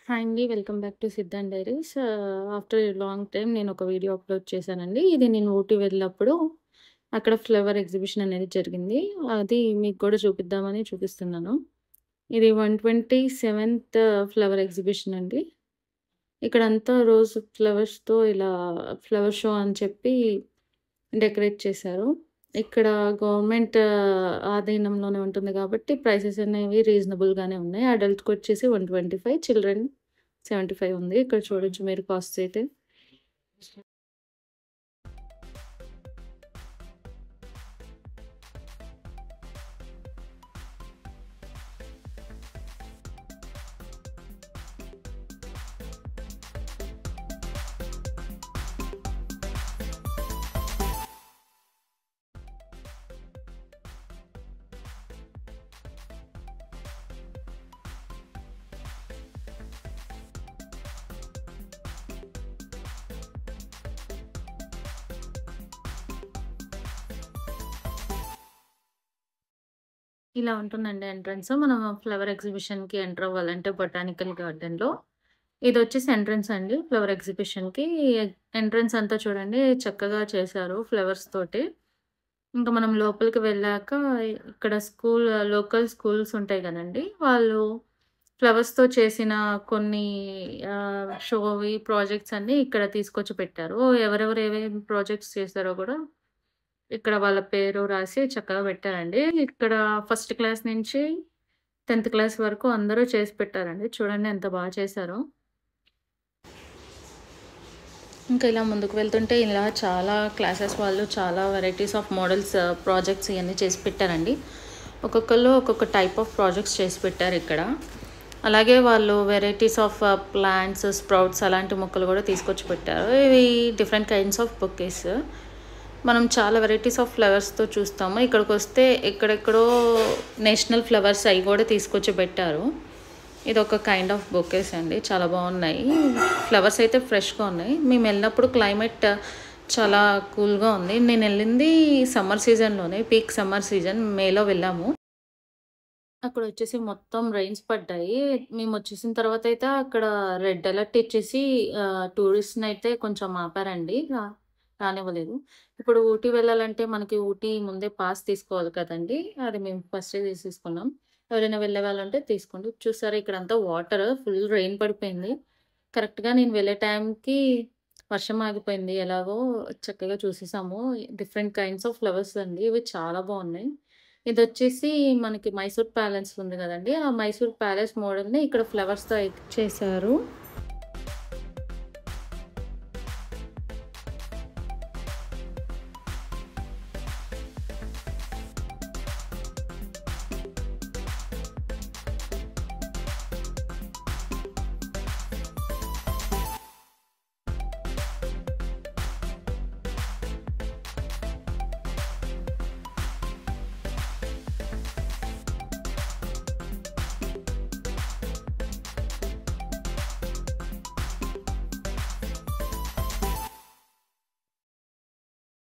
Hi అండి. Welcome back to Siddhant diaries. After a long time నేనొక video upload చేశానండి. ఇది నేను ఊటీ వెళ్ళినప్పుడు అక్కడ ఫ్లవర్ ఎగ్జిబిషన్ అనేది జరిగింది. అది మీకు కూడా చూపిద్దామని చూపిస్తున్నాను. ఇది 127థ్ ఫ్లవర్ ఎగ్జిబిషన్ అండి. ఇక్కడంతా రోజ్ ఫ్లవర్స్‌తో ఇలా ఫ్లవర్ షో అని చెప్పి డెకరేట్ చేశారు. ఇక్కడ గవర్నమెంట్ ఆధీనంలోనే ఉంటుంది కాబట్టి ప్రైసెస్ అనేవి రీజనబుల్‌గానే ఉన్నాయి. అడల్ట్‌కొచ్చేసి 125, చిల్డ్రన్ 75 ఉంది. ఇక్కడ చూడొచ్చు మీరు కాస్ట్స్ అయితే. ఇలా ఉంటుందండి ఎంట్రన్స్. మనం ఫ్లవర్ ఎగ్జిబిషన్‌కి ఎంటర్ అవ్వాలంటే బొటానికల్ గార్డెన్‌లో. ఇదొచ్చేసి ఎంట్రన్స్ అండి ఫ్లవర్ ఎగ్జిబిషన్‌కి. ఎంట్రన్స్ అంతా చూడండి చక్కగా చేశారు ఫ్లవర్స్ తోటి. ఇంకా మనం లోపలికి వెళ్ళాక ఇక్కడ లోకల్ స్కూల్స్ ఉంటాయి గదండీ! వాళ్ళు ఫ్లవర్స్‌తో చేసిన కొన్ని షోవి ప్రాజెక్ట్స్ అన్నీ ఇక్కడ తీసుకొచ్చి పెట్టారు. ఎవరెవరు ఏమేమి ప్రాజెక్ట్స్ చేశారో గూడా ఇక్కడ వాళ్ళ పేరు రాసి చక్కగా పెట్టారండి. ఇక్కడ ఫస్ట్ క్లాస్ నుంచి 10థ్ క్లాస్ వరకు అందరూ చేసి పెట్టారండి. చూడండి ఎంత బాగా చేశారో. ఇంకా ఇలా ముందుకు వెళ్తుంటే ఇలా చాలా క్లాసెస్ వాళ్ళు చాలా వెరైటీస్ ఆఫ్ మోడల్స్ ప్రాజెక్ట్స్ ఇవన్నీ చేసి పెట్టారండి. ఒక్కొక్కళ్ళు ఒక్కొక్క టైప్ ఆఫ్ ప్రాజెక్ట్స్ చేసి పెట్టారు ఇక్కడ. అలాగే వాళ్ళు వెరైటీస్ ఆఫ్ ప్లాంట్స్, స్ప్రౌట్స్ అలాంటి మొక్కలు కూడా తీసుకొచ్చి పెట్టారు. ఇవి డిఫరెంట్ కైండ్స్ ఆఫ్ బొకేస్. మనం చాలా వెరైటీస్ ఆఫ్ ఫ్లవర్స్‌తో చూస్తాము. ఇక్కడికొస్తే ఎక్కడెక్కడో నేషనల్ ఫ్లవర్స్ అవి కూడా తీసుకొచ్చి పెట్టారు. ఇదొక కైండ్ ఆఫ్ బొకేస్ అండి. చాలా బాగున్నాయి. ఫ్లవర్స్ అయితే ఫ్రెష్‌గా ఉన్నాయి. మేము వెళ్ళినప్పుడు క్లైమేట్ చాలా కూల్‌గా ఉంది. నేను వెళ్ళింది సమ్మర్ సీజన్‌లోనే, పీక్ సమ్మర్ సీజన్ మేలో వెళ్ళాము. అక్కడొచ్చేసి మొత్తం రెయిన్స్ పడ్డాయి. మేమొచ్చేసిన తర్వాతయితే అక్కడ రెడ్ అలర్ట్ ఇచ్చేసి టూరిస్ట్‌నయితే కొంచెం ఆపారండి. రానివ్వలేదు. ఇప్పుడు ఊటీ వెళ్ళాలంటే మనకి ఊటీ ముందే పాస్ తీసుకోవాలి కదండీ! అది మేము ఫస్టే తీసేసుకున్నాం. ఎవరైనా వెళ్ళే వాళ్ళుంటే తీసుకోండి. చూసారా ఇక్కడంతా వాటర్ ఫుల్ రెయిన్ పడిపోయింది. కరెక్ట్‌గా నేను వెళ్ళే టైంకి వర్షం ఆగిపోయింది. ఎలాగో చక్కగా చూసేసాము. డిఫరెంట్ కైండ్స్ ఆఫ్ ఫ్లవర్స్ అండి. ఇవి చాలా బాగున్నాయి. ఇదొచ్చేసి మనకి మైసూర్ ప్యాలెస్ ఉంది గదండీ! ఆ మైసూర్ ప్యాలెస్ మోడల్‌ని ఇక్కడ ఫ్లవర్స్‌తో చేశారు.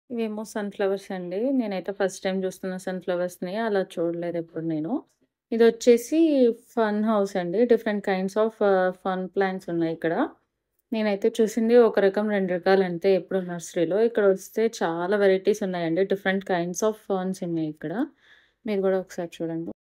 ఇవేమో సన్‌ఫ్లవర్స్ అండి. నేనైతే ఫస్ట్ టైమ్ చూస్తున్న సన్‌ఫ్లవర్స్‌ని. అలా చూడలేదెప్పుడు నేను. ఇదొచ్చేసి ఫన్ హౌస్ అండి. Different kinds of fern plants ఉన్నాయిక్కడ. నేనైతే చూసింది ఒక రకం, 2 రకాలంతే ఎప్పుడు నర్సరీలో. ఇక్కడొస్తే చాలా వెరైటీస్ ఉన్నాయండి. డిఫరెంట్ కైండ్స్ ఆఫ్ ఫర్న్స్ ఉన్నాయిక్కడ. మీరు గూడా ఒకసారి చూడండి.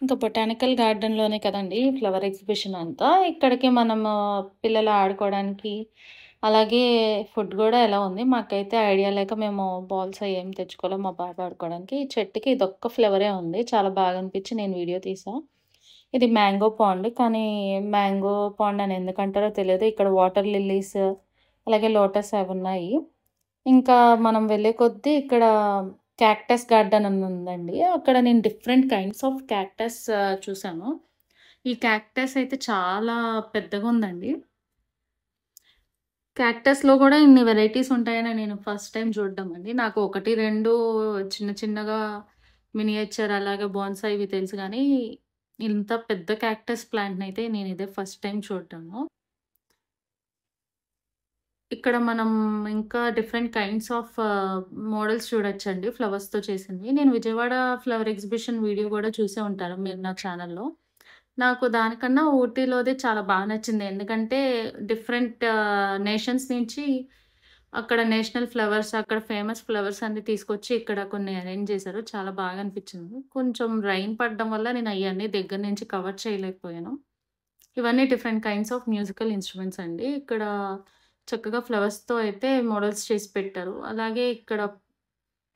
ఇంకా బొటానికల్ గార్డెన్‌లోనే కదండీ ఫ్లవర్ ఎగ్జిబిషన్ అంతా. ఇక్కడికి మనము పిల్లలు ఆడుకోవడానికి, అలాగే ఫుడ్ గూడా ఎలా ఉంది. మాకైతే ఐడియా లేక మేము బాల్స్ అయి ఏం తెచ్చుకోలే మా బాబు ఆడుకోవడానికి. ఈ చెట్టుకి ఇదొక్క ఫ్లవరే ఉంది. చాలా బాగా అనిపించి నేను వీడియో తీసా. ఇది మ్యాంగో పాండ్. కానీ మ్యాంగో పాండ్ అని ఎందుకంటారో తెలియదు. ఇక్కడ వాటర్ లిల్లీస్, అలాగే లోటస్ అవున్నాయి. ఇంకా మనం వెళ్ళే కొద్దీ ఇక్కడ క్యాక్టస్ గార్డెన్ అని ఉందండి. అక్కడ నేను డిఫరెంట్ కైండ్స్ ఆఫ్ క్యాక్టస్ చూసాను. ఈ క్యాక్టస్ అయితే చాలా పెద్దగుందండి. క్యాక్టస్‌లో గూడా ఇన్ని వెరైటీస్ ఉంటాయని నేను ఫస్ట్ టైమ్ చూడడం అండి. నాకు 1, 2 చిన్న చిన్నగా మినియేచర్ అలాగే బోన్సాయి ఇవి తెలుసు గానీ, ఇంత పెద్ద క్యాక్టస్ ప్లాంట్‌నయితే నేను ఇదే ఫస్ట్ టైమ్ చూడడము. ఇక్కడ మనం ఇంకా డిఫరెంట్ కైండ్స్ ఆఫ్ మోడల్స్ చూడొచ్చండి ఫ్లవర్స్‌తో చేసినవి. నేను విజయవాడ ఫ్లవర్ ఎగ్జిబిషన్ వీడియో గూడా చూసే ఉంటారు మీరు నా ఛానెల్‌లో. నాకు దానికన్నా ఊటీలోదే చాలా నచ్చింది. ఎందుకంటే డిఫరెంట్ నేషన్స్ నుంచి అక్కడ నేషనల్ ఫ్లవర్స్, అక్కడ ఫేమస్ ఫ్లవర్స్ అన్నీ తీసుకొచ్చి ఇక్కడ కొన్ని అరేంజ్ చేశారు. చాలా బాగా అనిపించింది. కొంచెం రైన్ పడడం వల్ల నేను అయన్నీ దగ్గర నుంచి కవర్ చేయలేకపోయాను. ఇవన్నీ different kinds of musical instruments అండి. ఇక్కడ చక్కగా ఫ్లవర్స్‌తో అయితే మోడల్స్ చేసి పెట్టారు. అలాగే ఇక్కడ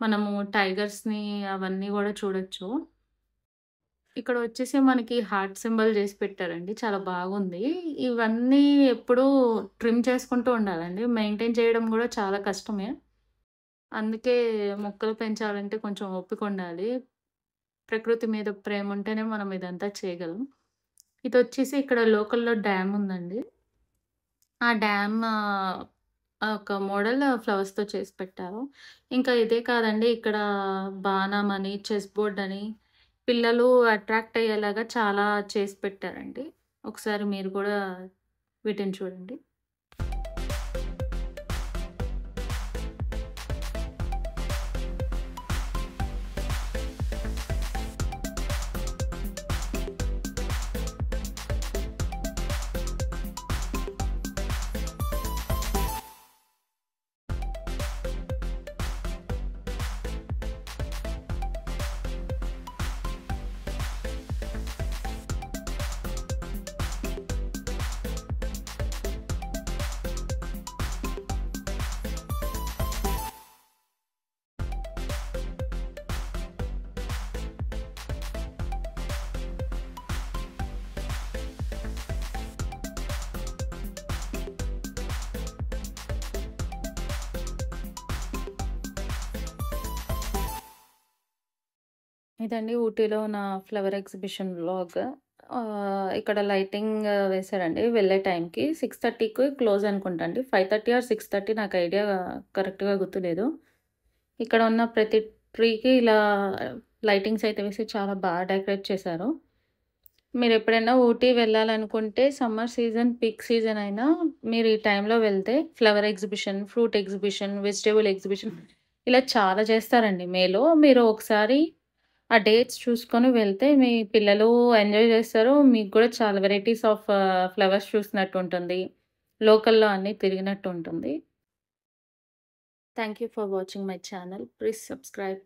మనము టైగర్స్‌ని అవన్నీ గూడా చూడొచ్చు. ఇక్కడ వచ్చేసి మనకి హార్ట్ సింబల్ చేసి పెట్టారండి. చాలా బాగుంది. ఇవన్నీ ఎప్పుడూ ట్రిమ్ చేసుకుంటూ ఉండాలండి. మెయింటైన్ చేయడం గూడా చాలా కష్టమే. అందుకే మొక్కలు పెంచాలంటే కొంచెం ఓపికుండాలి. ప్రకృతి మీద ప్రేముంటేనే మనం ఇదంతా చేయగలం. ఇదొచ్చేసి ఇక్కడ లోకల్‌లో డ్యామ్ ఉందండి. ఆ డ్యామ్ ఒక మోడల్ ఫ్లవర్స్‌తో చేసి పెట్టారు. ఇంకా ఇదే కాదండి ఇక్కడ బాణం అని, చెస్ బోర్డ్ అని పిల్లలు అట్రాక్ట్ అయ్యేలాగా చాలా చేసి పెట్టారండి. ఒకసారి మీరు కూడా వీటిని చూడండి. ఇదండి ఊటీలో నా ఫ్లవర్ ఎగ్జిబిషన్ వ్లాగ్. ఇక్కడ లైటింగ్ వేశారండి వెళ్ళే టైంకి. 6:30కి క్లోజ్ అనుకుంటా అండి. 5:30 ఆర్ 6:30 నాకు ఐడియా కరెక్ట్‌గా గుర్తులేదు. ఇక్కడ ఉన్న ప్రతి ట్రీకి ఇలా లైటింగ్స్ అయితే వేసి చాలా డెకరేట్ చేశారు. మీరెప్పుడైనా ఊటీ వెళ్ళాలనుకుంటే సమ్మర్ సీజన్, పీక్ సీజన్ అయినా మీరు ఈ టైంలో వెళ్తే flower exhibition, fruit exhibition, vegetable exhibition ఇలా చాలా చేస్తారండి మేలో. మీరు ఒకసారి ఆ డేట్స్ చూసుకొని వెళ్తే మీ పిల్లలు ఎంజాయ్ చేస్తారు. మీకు కూడా చాలా వెరైటీస్ ఆఫ్ ఫ్లవర్స్ చూసినట్టు ఉంటుంది. లోకల్‌లో అన్నీ తిరిగినట్టు ఉంటుంది. Thank you for watching my channel. Please subscribe.